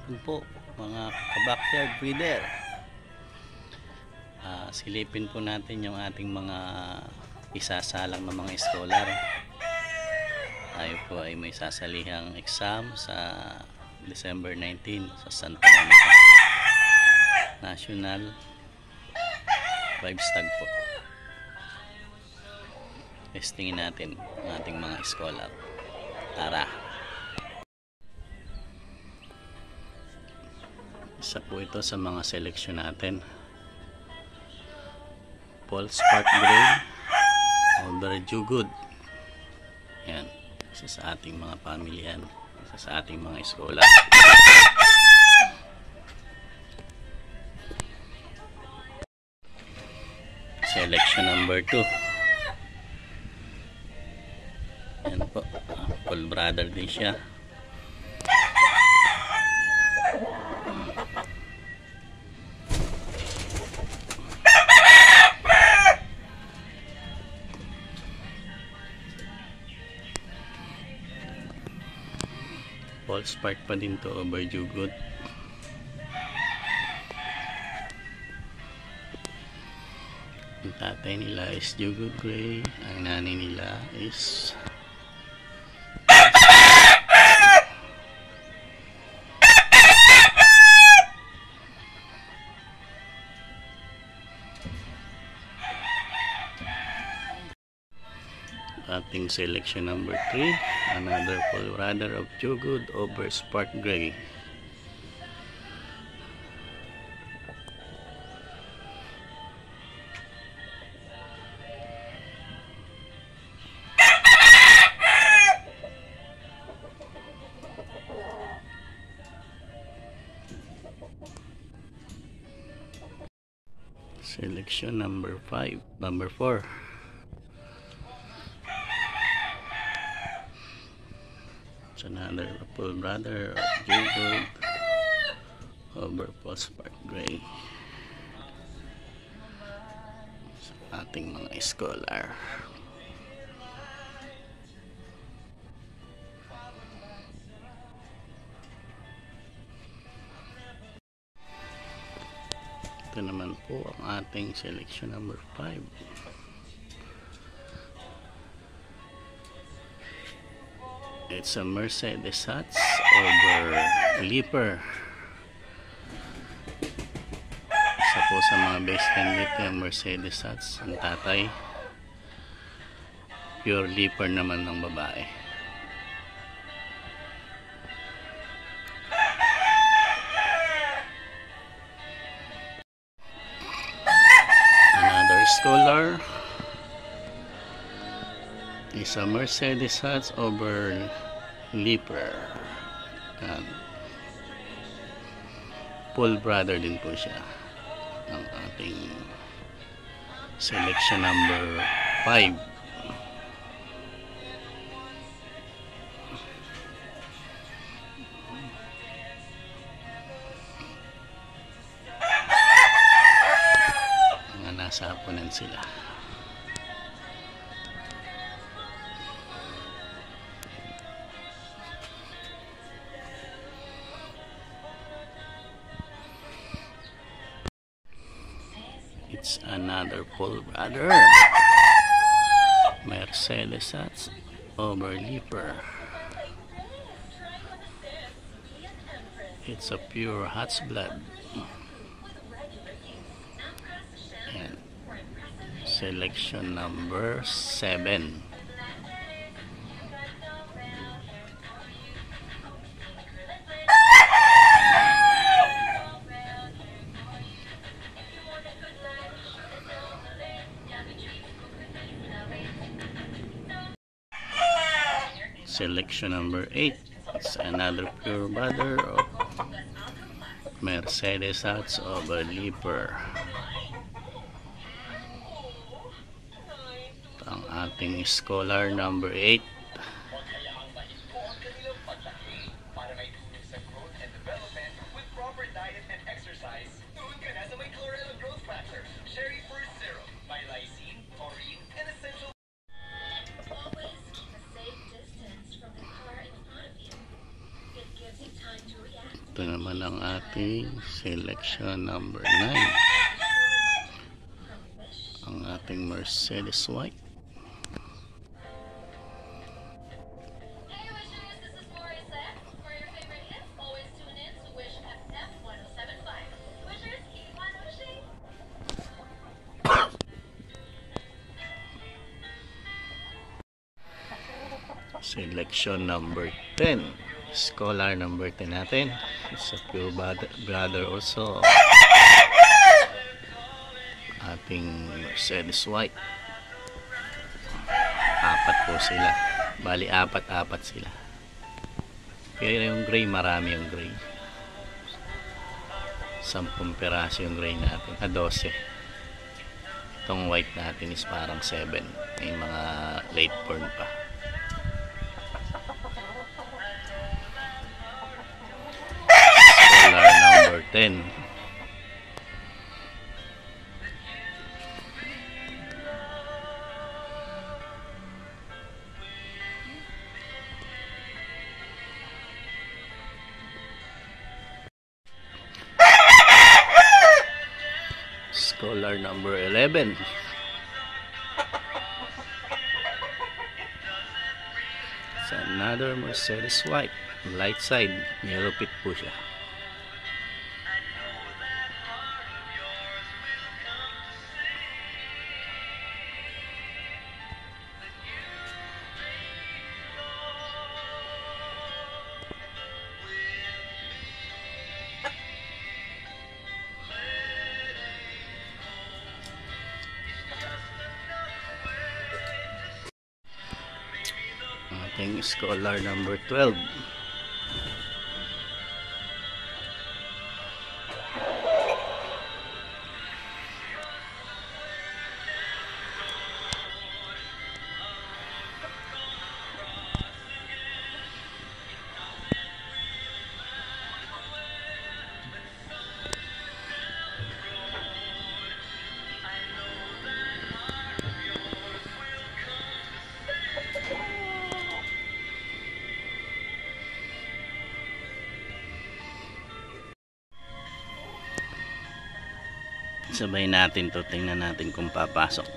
hapon po mga ka-backyard breeder. Silipin po natin yung ating mga isasalang ng mga scholar. Tayo po ay may sasalihang exam sa December 19 sa Santa Monica National 5 Stag po. Testingin natin ang ating mga scholar. Tara! Isa po ito sa mga seleksyon natin. Paul Spark Gray over Jugud. Yan, isa sa ating mga pamilyan, isa sa ating mga eskola. Selection number 2. Yan po, Paul brother din siya. Paul Spark pa din to over Jugud. Ang tatay nila is Jugud Gray, ang nanay nila is ating selection number 3, another Paul brother of Jugud over Spark Gray. Selection number 4. Another Paul brother of Jugud over Paul Spark Gray sa ating mga scholar. Ito naman po ang ating selection number 5. It's a Mercedes Hats over Leaper. Isa po sa mga best friend dito yung Mercedes Hats, ang tatay. Pure Leaper naman ng babae. Another scholar is a Mercedes Hats over Leaper. Paul brother din po siya ng ating selection number 5. Mga nasa hapunan sila. It's another Paul brother, Mercedes Hats over Leaper. It's a pure Hats blood. And selection number 7. Selection number 8. It's another pure brother of Mercedes Hats over Leaper. Ang ating scholar number 8. Ito naman naman ang ating selection number 9. Ang ating Mercedes White. Selection number 10. Scholar number 10 natin. It's a pure brother also. Ating Mercedes White. Apat po sila. Bali, apat sila. Pero yung gray, marami yung gray. 10 peraso yung gray natin. 12. Itong white natin is parang 7. May mga late born pa. Number 10. Scholar number 11. It's another Mercedes White. Light side. Nilupit po siya. Ating Scholar number 12. Sabay natin to, tingnan natin kung papasok.